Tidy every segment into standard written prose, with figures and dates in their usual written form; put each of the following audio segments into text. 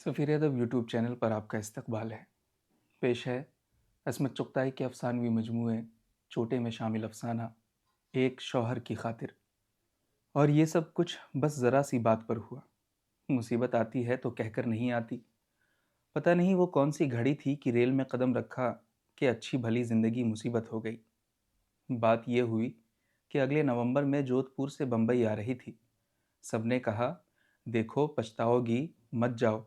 सफ़ीर अदब YouTube channel पर आपका इस्तकबाल है। पेश है असमत चुगताई के अफसानवी मजमूए छोटे में शामिल अफसाना एक शौहर की खातिर। और ये सब कुछ बस ज़रा सी बात पर हुआ। मुसीबत आती है तो कहकर नहीं आती। पता नहीं वो कौन सी घड़ी थी कि रेल में कदम रखा कि अच्छी भली ज़िंदगी मुसीबत हो गई। बात यह हुई कि अगले नवंबर में जोधपुर से बम्बई आ रही थी। सबने कहा, देखो पछताओगी, मत जाओ।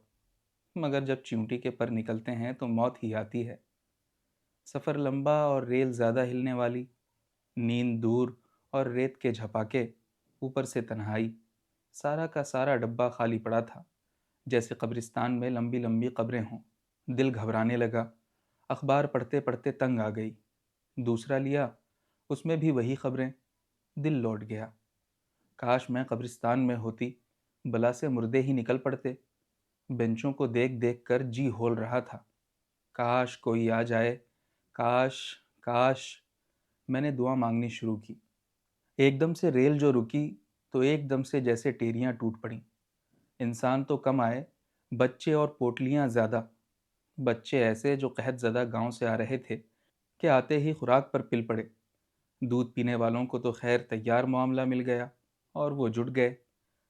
मगर जब चिमटी के पर निकलते हैं तो मौत ही आती है। सफ़र लंबा और रेल ज़्यादा हिलने वाली, नींद दूर और रेत के झपाके, ऊपर से तन्हाई। सारा का सारा डब्बा खाली पड़ा था, जैसे कब्रिस्तान में लंबी लंबी कब्रें हों। दिल घबराने लगा। अखबार पढ़ते पढ़ते तंग आ गई। दूसरा लिया, उसमें भी वही खबरें। दिल लौट गया। काश मैं कब्रिस्तान में होती, बला से मुर्दे ही निकल पड़ते। बेंचों को देख देख कर जी होल रहा था। काश कोई आ जाए, काश, काश। मैंने दुआ मांगनी शुरू की। एकदम से रेल जो रुकी तो एकदम से जैसे टेरियां टूट पड़ीं। इंसान तो कम आए, बच्चे और पोटलियां ज़्यादा। बच्चे ऐसे जो कहत ज़दा गांव से आ रहे थे कि आते ही खुराक पर पिल पड़े। दूध पीने वालों को तो खैर तैयार मामला मिल गया और वो जुट गए।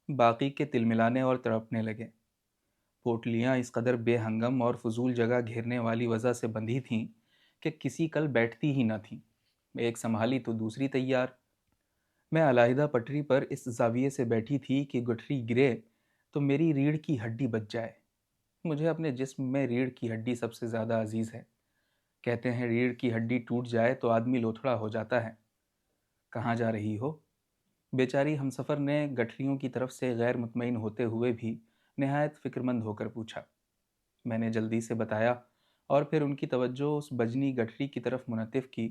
बाकी के तिलमिलाने और तड़पने लगे। पोटलियां इस कदर बेहंगम और फजूल जगह घेरने वाली वजह से बंधी थीं कि किसी कल बैठती ही न थीं। एक संभाली तो दूसरी तैयार। मैं अलहदा पटरी पर इस जाविये से बैठी थी कि गठरी गिरे तो मेरी रीढ़ की हड्डी बच जाए। मुझे अपने जिस्म में रीढ़ की हड्डी सबसे ज़्यादा अजीज़ है। कहते हैं रीढ़ की हड्डी टूट जाए तो आदमी लोथड़ा हो जाता है। कहाँ जा रही हो? बेचारी हमसफ़र ने गठरियों की तरफ से गैर मुतमईन होते हुए भी नहायत फ़िक्रमंद होकर पूछा। मैंने जल्दी से बताया और फिर उनकी तवज्जो उस बजनी गठरी की तरफ मुनतिफ़ की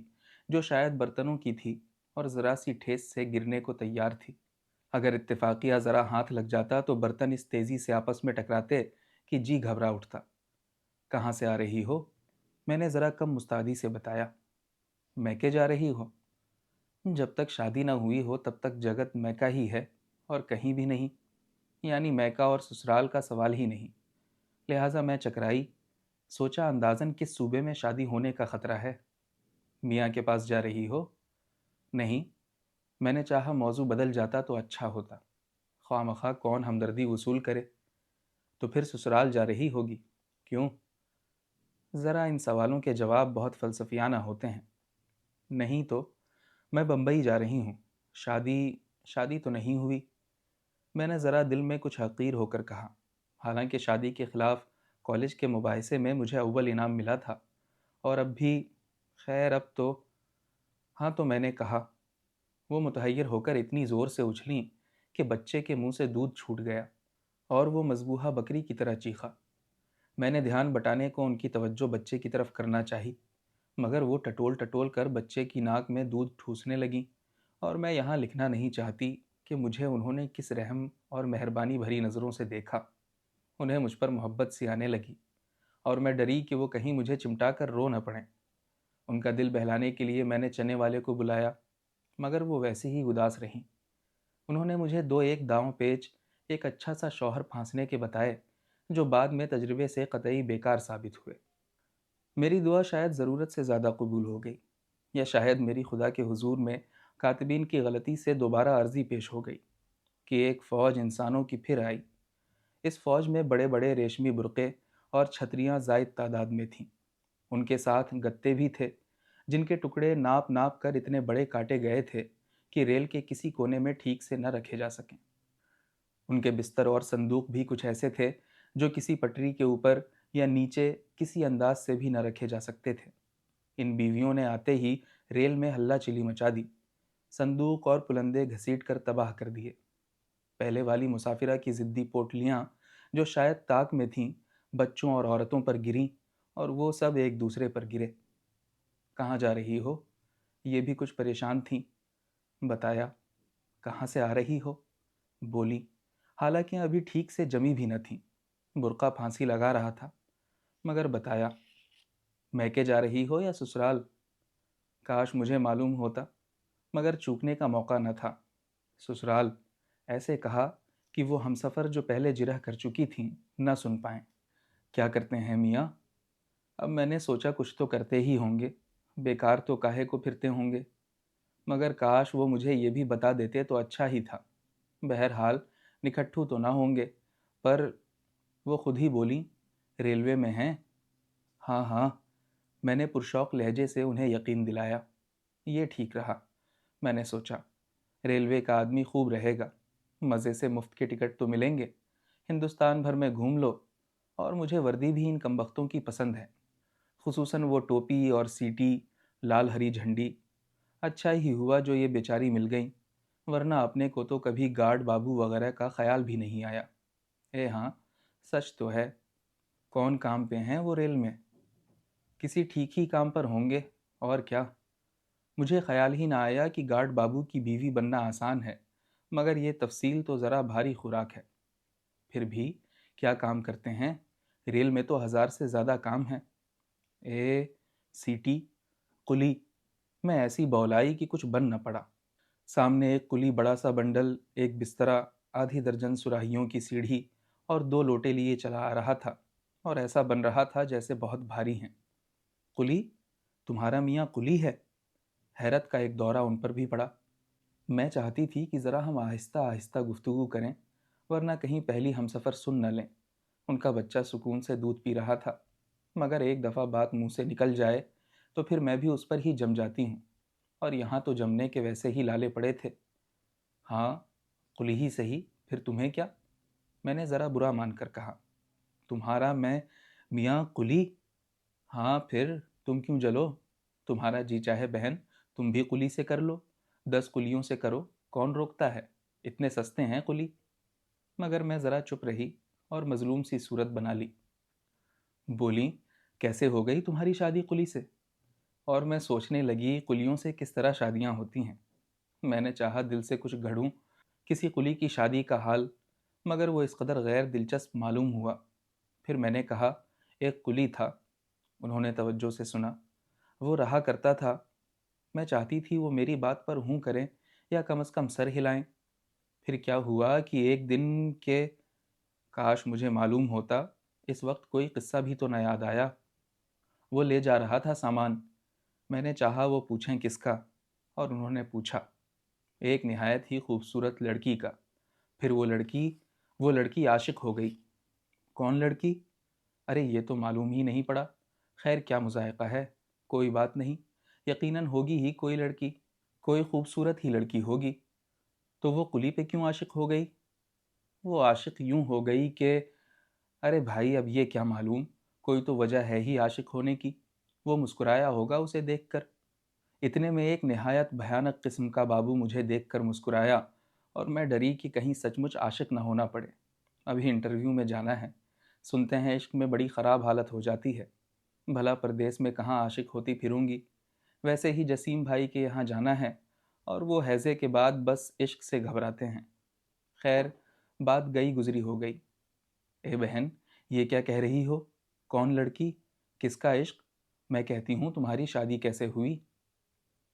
जो शायद बर्तनों की थी और ज़रा सी ठेस से गिरने को तैयार थी। अगर इत्तेफाकिया ज़रा हाथ लग जाता तो बर्तन इस तेज़ी से आपस में टकराते कि जी घबरा उठता। कहाँ से आ रही हो? मैंने ज़रा कम मुस्तादी से बताया। मैके जा रही हो? जब तक शादी न हुई हो तब तक जगत मैका ही है और कहीं भी नहीं। यानी मैका और ससुराल का सवाल ही नहीं। लिहाजा मैं चकराई। सोचा अंदाज़न किस सूबे में शादी होने का ख़तरा है। मियाँ के पास जा रही हो? नहीं। मैंने चाहा मौजू बदल जाता तो अच्छा होता। ख्वामखा कौन हमदर्दी वसूल करे। तो फिर ससुराल जा रही होगी। क्यों? ज़रा इन सवालों के जवाब बहुत फ़लसफ़ियाना होते हैं। नहीं तो मैं बम्बई जा रही हूँ। शादी शादी तो नहीं हुई। मैंने ज़रा दिल में कुछ हक़ीर होकर कहा। हालांकि शादी के ख़िलाफ़ कॉलेज के मुबाहिसे में मुझे अव्वल इनाम मिला था और अब भी। खैर अब तो। हाँ, तो मैंने कहा। वो मुतहय्यर होकर इतनी ज़ोर से उछलीं कि बच्चे के मुंह से दूध छूट गया और वो मज़बूहा बकरी की तरह चीखा। मैंने ध्यान बटाने को उनकी तवज्जो बच्चे की तरफ करना चाही, मगर वो टटोल टटोल कर बच्चे की नाक में दूध ठूसने लगी। और मैं यहाँ लिखना नहीं चाहती कि मुझे उन्होंने किस रहम और मेहरबानी भरी नज़रों से देखा। उन्हें मुझ पर मोहब्बत सी आने लगी और मैं डरी कि वो कहीं मुझे चिमटा कर रो न पड़ें। उनका दिल बहलाने के लिए मैंने चने वाले को बुलाया, मगर वो वैसी ही उदास रहीं। उन्होंने मुझे दो एक दांव पेच एक अच्छा सा शौहर फांसने के बताए, जो बाद में तजर्बे से कतई बेकार साबित हुए। मेरी दुआ शायद ज़रूरत से ज़्यादा कबूल हो गई, या शायद मेरी खुदा के हुजूर में कातिबीन की गलती से दोबारा अर्ज़ी पेश हो गई कि एक फ़ौज इंसानों की फिर आई। इस फ़ौज में बड़े बड़े रेशमी बुरक़े और छतरियाँ ज़ायद तादाद में थीं। उनके साथ गत्ते भी थे, जिनके टुकड़े नाप नाप कर इतने बड़े काटे गए थे कि रेल के किसी कोने में ठीक से न रखे जा सकें। उनके बिस्तर और संदूक भी कुछ ऐसे थे जो किसी पटरी के ऊपर या नीचे किसी अंदाज से भी न रखे जा सकते थे। इन बीवियों ने आते ही रेल में हल्ला चिली मचा दी। संदूक और पुलंदे घसीट कर तबाह कर दिए। पहले वाली मुसाफिरा की ज़िद्दी पोटलियाँ, जो शायद ताक में थीं, बच्चों और औरतों पर गिरीं और वो सब एक दूसरे पर गिरे। कहाँ जा रही हो? ये भी कुछ परेशान थीं। बताया। कहाँ से आ रही हो? बोली। हालांकि अभी ठीक से जमी भी न थी। बुर्का फांसी लगा रहा था, मगर बताया। मैके जा रही हो या ससुराल? काश मुझे मालूम होता, मगर चूकने का मौका न था। ससुराल। ऐसे कहा कि वो हमसफ़र जो पहले जिरह कर चुकी थीं न सुन पाएं। क्या करते हैं मियाँ? अब मैंने सोचा कुछ तो करते ही होंगे, बेकार तो काहे को फिरते होंगे। मगर काश वो मुझे ये भी बता देते तो अच्छा ही था। बहरहाल निकट्ठू तो ना होंगे। पर वो खुद ही बोली, रेलवे में हैं? हाँ हाँ, मैंने पुरशौक लहजे से उन्हें यकीन दिलाया। ये ठीक रहा। मैंने सोचा, रेलवे का आदमी खूब रहेगा, मज़े से मुफ्त के टिकट तो मिलेंगे, हिंदुस्तान भर में घूम लो। और मुझे वर्दी भी इन कमबख्तों की पसंद है, खुसूसन वो टोपी और सीटी, लाल हरी झंडी। अच्छा ही हुआ जो ये बेचारी मिल गई, वरना अपने को तो कभी गार्ड बाबू वगैरह का ख्याल भी नहीं आया। हाँ, सच तो है। कौन काम पे हैं वो रेल में? किसी ठीक ही काम पर होंगे, और क्या। मुझे ख्याल ही ना आया कि गार्ड बाबू की बीवी बनना आसान है, मगर ये तफसील तो ज़रा भारी खुराक है। फिर भी क्या काम करते हैं? रेल में तो 1000 से ज़्यादा काम हैं। ए, सीटी, कुली। मैं ऐसी बौलाई कि कुछ बन न पड़ा। सामने एक कुली बड़ा सा बंडल, एक बिस्तरा, आधी दर्जन सुराहियों की सीढ़ी और 2 लोटे लिए चला आ रहा था, और ऐसा बन रहा था जैसे बहुत भारी हैं। कुली? तुम्हारा मियाँ कुली है? हैरत का एक दौरा उन पर भी पड़ा। मैं चाहती थी कि ज़रा हम आहिस्ता आहिस्ता गुफ्तगू करें, वरना कहीं पहली हमसफ़र सुन न लें। उनका बच्चा सुकून से दूध पी रहा था, मगर एक दफ़ा बात मुंह से निकल जाए तो फिर मैं भी उस पर ही जम जाती हूँ, और यहाँ तो जमने के वैसे ही लाले पड़े थे। हाँ, कुली ही सही, फिर तुम्हें क्या? मैंने ज़रा बुरा मानकर कहा। तुम्हारा मैं मियाँ कुली? हाँ फिर, तुम क्यों जलो? तुम्हारा जी चाहे बहन, तुम भी कुली से कर लो, 10 कुलियों से करो, कौन रोकता है? इतने सस्ते हैं कुली। मगर मैं ज़रा चुप रही और मजलूम सी सूरत बना ली। बोली, कैसे हो गई तुम्हारी शादी कुली से? और मैं सोचने लगी कुलियों से किस तरह शादियां होती हैं। मैंने चाहा दिल से कुछ गढ़ूं किसी कुली की शादी का हाल, मगर वो इस कदर गैर दिलचस्प मालूम हुआ। फिर मैंने कहा, एक कुली था। उन्होंने तवज्जो से सुना। वो रहा करता था। मैं चाहती थी वो मेरी बात पर हूँ करें या कम से कम सर हिलाएं। फिर क्या हुआ कि एक दिन के, काश मुझे मालूम होता, इस वक्त कोई किस्सा भी तो न याद आया। वो ले जा रहा था सामान। मैंने चाहा वो पूछें किसका, और उन्होंने पूछा, एक निहायत ही खूबसूरत लड़की का। फिर वो लड़की आशिक हो गई। कौन लड़की? अरे ये तो मालूम ही नहीं पड़ा। खैर क्या मुज़ायक़ा है, कोई बात नहीं, यकीनन होगी ही कोई लड़की, कोई खूबसूरत ही लड़की होगी। तो वो कुली पे क्यों आशिक हो गई? वो आशिक यूं हो गई कि, अरे भाई अब ये क्या मालूम, कोई तो वजह है ही आशिक होने की। वो मुस्कुराया होगा उसे देखकर। इतने में एक निहायत भयानक किस्म का बाबू मुझे देखकर मुस्कुराया, और मैं डरी कि कहीं सचमुच आशिक न होना पड़े। अभी इंटरव्यू में जाना है। सुनते हैं इश्क में बड़ी ख़राब हालत हो जाती है। भला परदेस में कहाँ आशिक होती फिरूंगी। वैसे ही जसीम भाई के यहाँ जाना है, और वो हैज़े के बाद बस इश्क से घबराते हैं। खैर, बात गई गुजरी हो गई। ए बहन, ये क्या कह रही हो? कौन लड़की? किसका इश्क? मैं कहती हूँ तुम्हारी शादी कैसे हुई?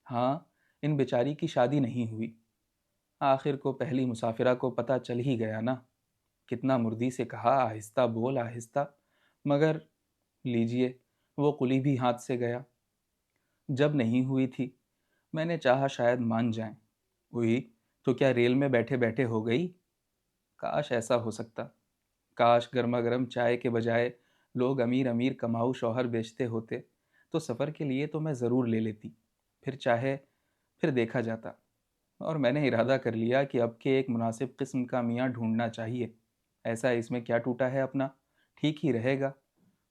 हाँ, इन बेचारी की शादी नहीं हुई। आखिर को पहली मुसाफिरा को पता चल ही गया ना। कितना मुर्दी से कहा, आहिस्ता बोल आहिस्ता, मगर लीजिए, वो कुली भी हाथ से गया। जब नहीं हुई थी, मैंने चाहा शायद मान जाएं। हुई तो क्या रेल में बैठे बैठे हो गई? काश ऐसा हो सकता। काश गर्मा गर्म चाय के बजाय लोग अमीर अमीर कमाऊ शौहर बेचते होते, तो सफ़र के लिए तो मैं ज़रूर ले लेती। फिर देखा जाता। और मैंने इरादा कर लिया कि अब के एक मुनासिब किस्म का मियाँ ढूंढना चाहिए। ऐसा इसमें क्या टूटा है अपना, ठीक ही रहेगा।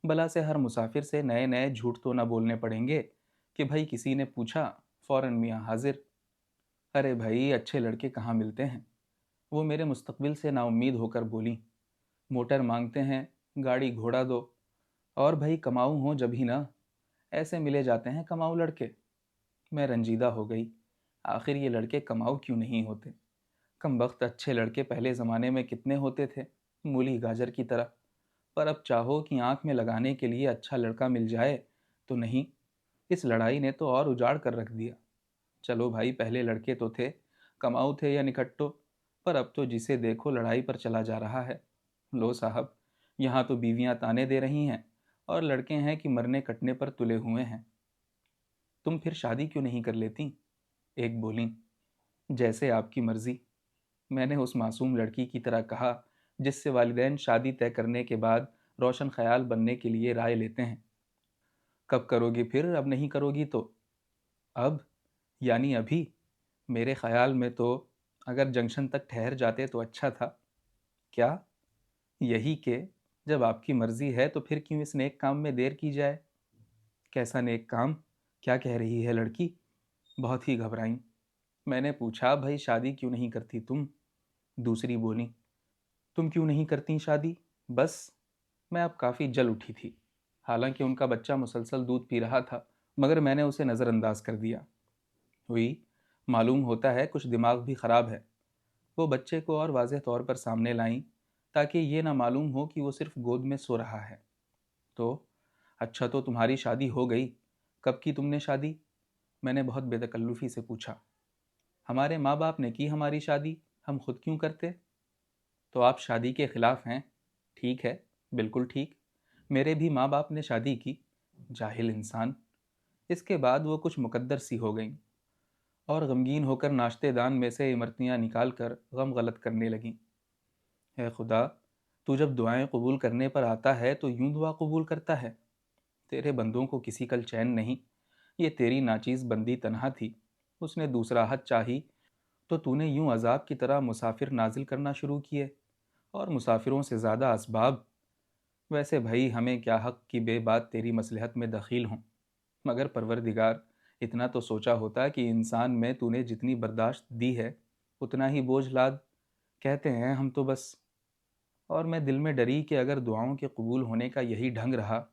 भला से हर मुसाफिर से नए नए झूठ तो ना बोलने पड़ेंगे कि भाई किसी ने पूछा, फ़ौरन मियाँ हाजिर। अरे भाई, अच्छे लड़के कहाँ मिलते हैं। वो मेरे मुस्तकबिल से नाउम्मीद होकर बोली, मोटर मांगते हैं, गाड़ी घोड़ा दो, और भाई कमाऊँ हो जब ही ना, ऐसे मिले जाते हैं कमाऊ लड़के। मैं रंजीदा हो गई। आखिर ये लड़के कमाऊ क्यों नहीं होते? कमबख्त अच्छे लड़के पहले ज़माने में कितने होते थे, मूली गाजर की तरह। पर अब चाहो कि आंख में लगाने के लिए अच्छा लड़का मिल जाए तो नहीं। इस लड़ाई ने तो और उजाड़ कर रख दिया। चलो भाई, पहले लड़के तो थे, कमाऊ थे या निकट्टो, पर अब तो जिसे देखो लड़ाई पर चला जा रहा है। लो साहब, یہاں تو بیویاں تانے دے رہی ہیں اور لڑکے ہیں کہ مرنے کٹنے پر تلے ہوئے ہیں۔ تم پھر شادی کیوں نہیں کر لیتی؟ ایک بولیں۔ جیسے آپ کی مرضی، میں نے اس معصوم لڑکی کی طرح کہا جس سے والدین شادی طے کرنے کے بعد روشن خیال بننے کے لیے رائے لیتے ہیں۔ کب کرو گی پھر؟ اب نہیں کرو گی تو؟ اب یعنی ابھی؟ میرے خیال میں تو اگر جنکشن تک ٹھہر جاتے تو اچھا تھا۔ کیا؟ یہی کہ جب آپ کی مرضی ہے تو پھر کیوں اس نیک کام میں دیر کی جائے؟ کیسا نیک کام؟ کیا کہہ رہی ہے لڑکی؟ بہت ہی گھبرائیں۔ میں نے پوچھا بھائی شادی کیوں نہیں کرتی تم؟ دوسری بولی، تم کیوں نہیں کرتی شادی؟ بس میں اب کافی جل اٹھی تھی۔ حالانکہ ان کا بچہ مسلسل دودھ پی رہا تھا، مگر میں نے اسے نظر انداز کر دیا۔ ہوئی معلوم ہوتا ہے کچھ دماغ بھی خراب ہے۔ وہ بچے کو اور واضح طور پر سامنے لائیں تاکہ یہ نہ معلوم ہو کہ وہ صرف گود میں سو رہا ہے۔ تو اچھا، تو تمہاری شادی ہو گئی؟ کب کی تم نے شادی؟ میں نے بہت بے تکلفی سے پوچھا۔ ہمارے ماں باپ نے کی ہماری شادی، ہم خود کیوں کرتے؟ تو آپ شادی کے خلاف ہیں؟ ٹھیک ہے، بالکل ٹھیک، میرے بھی ماں باپ نے شادی کی۔ جاہل انسان۔ اس کے بعد وہ کچھ مقدر سی ہو گئیں اور غمگین ہو کر ناشتے دان میں سے امرتیاں نکال کر غم غلط کرنے لگیں۔ اے خدا، تو جب دعائیں قبول کرنے پر آتا ہے تو یوں دعا قبول کرتا ہے؟ تیرے بندوں کو کسی کل چین نہیں۔ یہ تیری ناچیز بندی تنہا تھی، اس نے دوسرا حد چاہی تو تو نے یوں عذاب کی طرح مسافر نازل کرنا شروع کیے، اور مسافروں سے زیادہ اسباب۔ ویسے بھائی ہمیں کیا حق کہ بے بات تیری مصلحت میں دخیل ہوں، مگر پروردگار، اتنا تو سوچا ہوتا کہ انسان میں تو نے جتنی برداشت دی ہے اتنا ہی بوجھ لاد۔ کہتے ہیں ہم تو بس۔ اور میں دل میں ڈری کہ اگر دعاؤں کے قبول ہونے کا یہی ڈھنگ رہا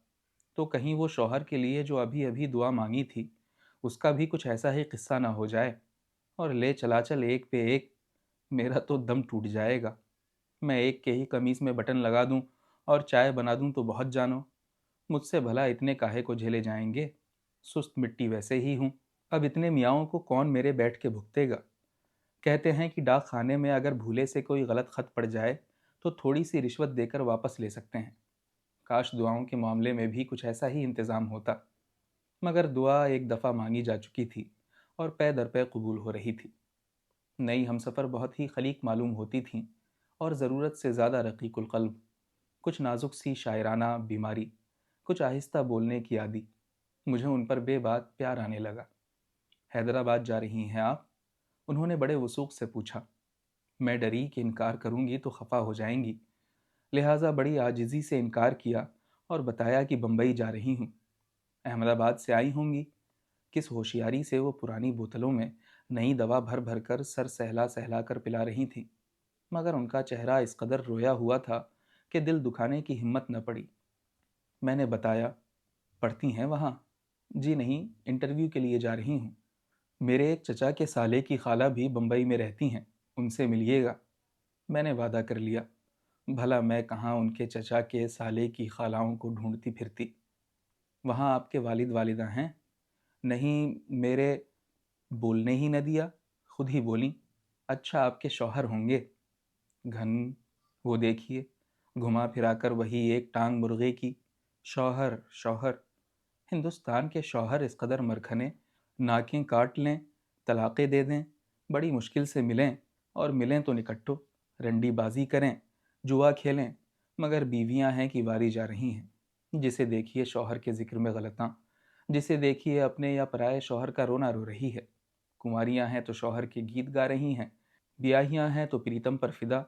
تو کہیں وہ شوہر کے لیے جو ابھی ابھی دعا مانگی تھی اس کا بھی کچھ ایسا ہی قصہ نہ ہو جائے، اور لے چلا چل ایک پہ ایک، میرا تو دم ٹوٹ جائے گا۔ میں ایک کے ہی قمیص میں بٹن لگا دوں اور چائے بنا دوں تو بہت جانو، مجھ سے بھلا اتنے کاہے کو جھیلے جائیں گے؟ سست مٹی ویسے ہی ہوں، اب اتنے میاؤں کو کون میرے بیٹھ کے بھگتے گا؟ کہتے ہیں کہ ڈاک خانے میں اگر بھولے سے کوئی غلط خط پڑ جائے تو تھوڑی سی رشوت دے کر واپس لے سکتے ہیں۔ کاش دعاؤں کے معاملے میں بھی کچھ ایسا ہی انتظام ہوتا، مگر دعا ایک دفعہ مانگی جا چکی تھی اور پے در پے قبول ہو رہی تھی۔ نئی ہم سفر بہت ہی خلیق معلوم ہوتی تھیں اور ضرورت سے زیادہ رقیق القلب، کچھ نازک سی شاعرانہ بیماری، کچھ آہستہ بولنے کی عادی۔ مجھے ان پر بے بات پیار آنے لگا۔ حیدرآباد جا رہی ہیں آپ؟ انہوں نے بڑے وثوق سے پوچھا۔ میں ڈری کہ انکار کروں گی تو خفا ہو جائیں گی، لہٰذا بڑی عاجزی سے انکار کیا اور بتایا کہ بمبئی جا رہی ہوں۔ احمد آباد سے آئی ہوں گی؟ کس ہوشیاری سے وہ پرانی بوتلوں میں نئی دوا بھر بھر کر سر سہلا سہلا کر پلا رہی تھیں، مگر ان کا چہرہ اس قدر رویا ہوا تھا کہ دل دکھانے کی ہمت نہ پڑی۔ میں نے بتایا، پڑھتی ہیں وہاں؟ جی نہیں، انٹرویو کے لیے جا رہی ہوں۔ میرے ایک چچا کے سالے کی خالہ بھی بمبئی میں رہتی ہیں، ان سے ملیے گا۔ میں نے وعدہ کر لیا۔ بھلا میں کہاں ان کے چچا کے سالے کی خالاؤں کو ڈھونڈتی پھرتی۔ وہاں آپ کے والد والدہ ہیں؟ نہیں، میرے بولنے ہی نہ دیا، خود ہی بولیں۔ اچھا، آپ کے شوہر ہوں گے؟ گھن، وہ دیکھیے، گھما پھرا کر وہی ایک ٹانگ مرغے کی۔ شوہر شوہر، ہندوستان کے شوہر اس قدر مرکھنے، ناکیں کاٹ لیں، طلاقیں دے دیں، بڑی مشکل سے ملیں، اور ملیں تو نکٹو، رنڈی بازی کریں، جوا کھیلیں، مگر بیویاں ہیں کہ واری جا رہی ہیں۔ جسے دیکھیے شوہر کے ذکر میں غلطاں، جسے دیکھیے اپنے یا پرائے شوہر کا رونا رو رہی ہے۔ کنواریاں ہیں تو شوہر کے گیت گا رہی ہیں، بیاہیاں ہیں تو پریتم پر فدا،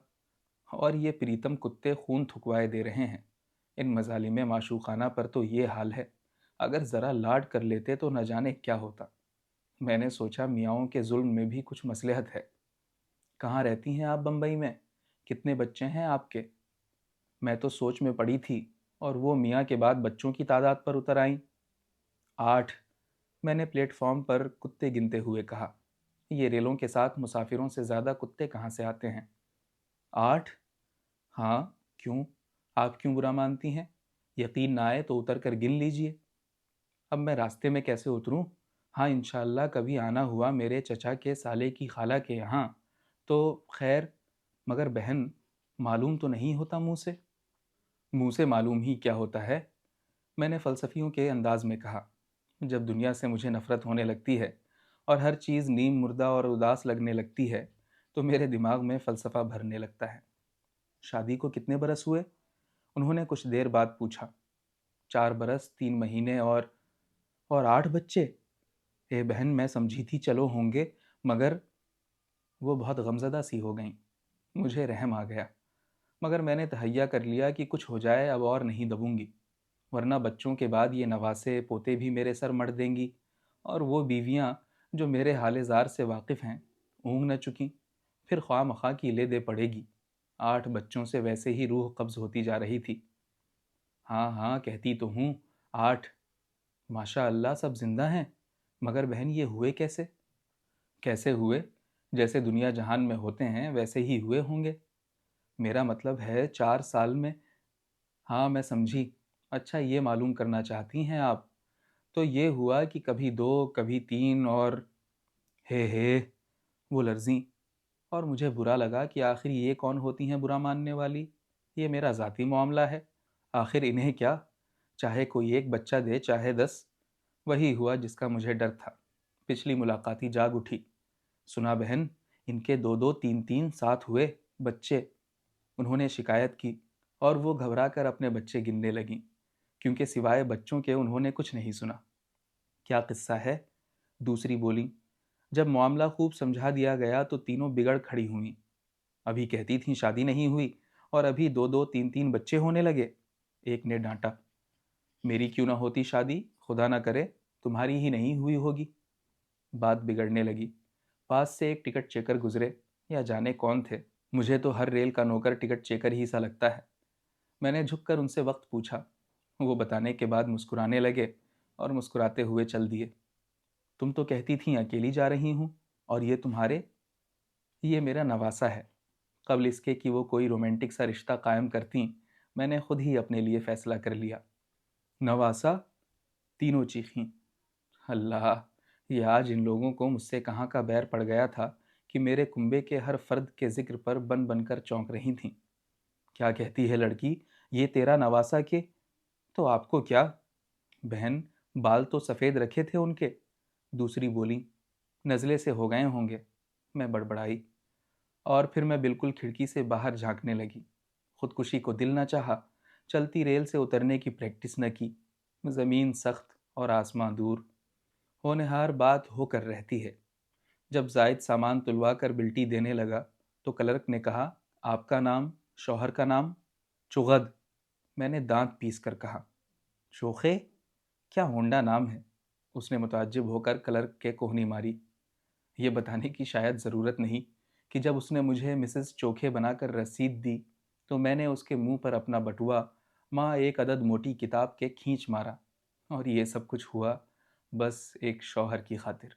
اور یہ پریتم کتے خون تھکوائے دے رہے ہیں۔ ان مظالم معشوقانہ پر تو یہ حال ہے، اگر ذرا لاڈ کر لیتے تو نہ جانے کیا ہوتا۔ میں نے سوچا میاؤں کے ظلم میں بھی کچھ مصلحت ہے۔ کہاں رہتی ہیں آپ بمبئی میں؟ کتنے بچے ہیں آپ کے؟ میں تو سوچ میں پڑی تھی، اور وہ میاں کے بعد بچوں کی تعداد پر اتر آئیں۔ 8، میں نے پلیٹ فارم پر کتے گنتے ہوئے کہا۔ یہ ریلوں کے ساتھ مسافروں سے زیادہ کتے کہاں سے آتے ہیں؟ 8؟ ہاں، کیوں؟ آپ کیوں برا مانتی ہیں؟ یقین نہ آئے تو اتر کر گن لیجئے۔ اب میں راستے میں کیسے اتروں؟ ہاں انشاءاللہ کبھی آنا ہوا میرے چچا کے سالے کی خالہ کے یہاں تو خیر، مگر بہن، معلوم تو نہیں ہوتا منہ سے؟ मुंह से मालूम ही क्या होता है, मैंने फ़लसफ़ियों के अंदाज में कहा। जब दुनिया से मुझे नफ़रत होने लगती है और हर चीज़ नीम मुर्दा और उदास लगने लगती है, तो मेरे दिमाग में फ़लसफ़ा भरने लगता है। शादी को कितने बरस हुए? उन्होंने कुछ देर बाद पूछा। 4 बरस 3 महीने और 8 बच्चे। ए बहन, मैं समझी थी चलो होंगे, मगर वो बहुत गमज़दा सी हो गईं। मुझे रहम आ गया, मगर मैंने तहैया कर लिया कि कुछ हो जाए अब और नहीं दबूंगी, वरना बच्चों के बाद ये नवासे पोते भी मेरे सर मढ़ देंगी, और वो बीवियां जो मेरे हाले ज़ार से वाकिफ़ हैं ऊँग न चुकीं, फिर ख्वाह मख्वाह की ले दे पड़ेगी। 8 बच्चों से वैसे ही रूह कब्ज़ होती जा रही थी। हाँ हाँ कहती तो हूँ, 8। माशा अल्लाह सब जिंदा हैं, मगर बहन ये हुए कैसे? कैसे हुए? जैसे दुनिया जहान में होते हैं वैसे ही हुए होंगे। मेरा मतलब है 4 साल में। हाँ मैं समझी। अच्छा ये मालूम करना चाहती हैं आप? तो ये हुआ कि कभी 2 कभी 3 और हे वो लर्जी। और मुझे बुरा लगा कि आखिर ये कौन होती हैं बुरा मानने वाली। ये मेरा ज़ाती मामला है, आखिर इन्हें क्या, चाहे कोई एक बच्चा दे चाहे 10। वही हुआ जिसका मुझे डर था। पिछली मुलाकात ही जाग उठी। सुना बहन, इनके 2 2 3 3 साथ हुए बच्चे। उन्होंने शिकायत की और वो घबरा कर अपने बच्चे गिनने लगीं, क्योंकि सिवाय बच्चों के उन्होंने कुछ नहीं सुना। क्या किस्सा है? दूसरी बोली। जब मामला खूब समझा दिया गया तो तीनों बिगड़ खड़ी हुईं। अभी कहती थीं शादी नहीं हुई और अभी 2 2 3 3 बच्चे होने लगे। एक ने डांटा। मेरी क्यों ना होती शादी, खुदा ना करे तुम्हारी ही नहीं हुई होगी। बात बिगड़ने लगी। पास से एक टिकट चेकर गुजरे, या जाने कौन थे। मुझे तो हर रेल का नौकर टिकट चेकर ही सा लगता है। मैंने झुककर उनसे वक्त पूछा। वो बताने के बाद मुस्कुराने लगे और मुस्कुराते हुए चल दिए। तुम तो कहती थीं अकेली जा रही हूँ, और ये तुम्हारे। ये मेरा नवासा है। कबल इसके कि वो कोई रोमांटिक सा रिश्ता कायम करती, मैंने खुद ही अपने लिए फ़ैसला कर लिया। नवासा? तीनों चीखीं। अल्लाह, ये आज इन लोगों को मुझसे कहाँ का बैर पड़ गया था कि मेरे कुंबे के हर फर्द के जिक्र पर बन बनकर चौंक रही थीं। क्या कहती है लड़की, ये तेरा नवासा के? तो आपको क्या बहन, बाल तो सफ़ेद रखे थे उनके। दूसरी बोली। नज़ले से हो गए होंगे। मैं बड़बड़ाई, और फिर मैं बिल्कुल खिड़की से बाहर झांकने लगी। खुदकुशी को दिल न चाहा, चलती रेल से उतरने की प्रैक्टिस न की। ज़मीन सख्त और आसमां दूर, होनहार बात होकर रहती है। जब जायद सामान तुलवा कर बिल्टी देने लगा तो क्लर्क ने कहा, आपका नाम, शौहर का नाम? चुगद। मैंने दांत पीस कर कहा। चोखे? क्या होंडा नाम है। उसने मुताज्जिब होकर क्लर्क के कोहनी मारी। ये बताने की शायद ज़रूरत नहीं कि जब उसने मुझे मिसेस चोखे बनाकर रसीद दी तो मैंने उसके मुंह पर अपना बटुआ माँ एक अदद मोटी किताब के खींच मारा। और ये सब कुछ हुआ बस एक शौहर की खातिर।